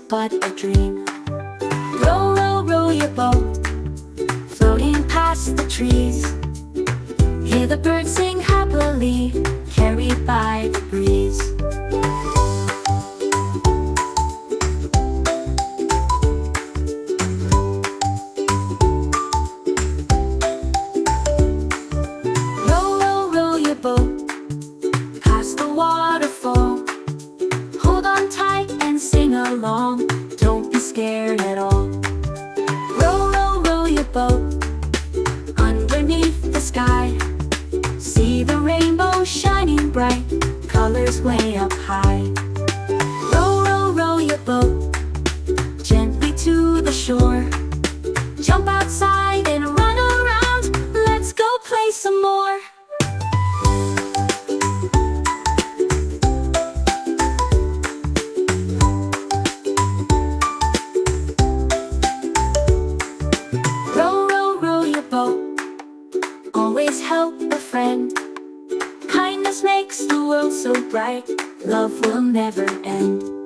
but a dream. Row, row, row your boat, floating past the trees. Hear the birds sing happily, carried by the breeze. Row, row, row your boat past the waterfall. Hold on tight and sing along, don't be scared at all. Row, row, row your boat underneath the sky. See the rainbow shining bright, colors way up high. Row, row, row your boat gently to the shore. Jump outside and run around, let's go play some more. Row, row, row your boat, always help a friend. Kindness makes the world so bright, love will never end.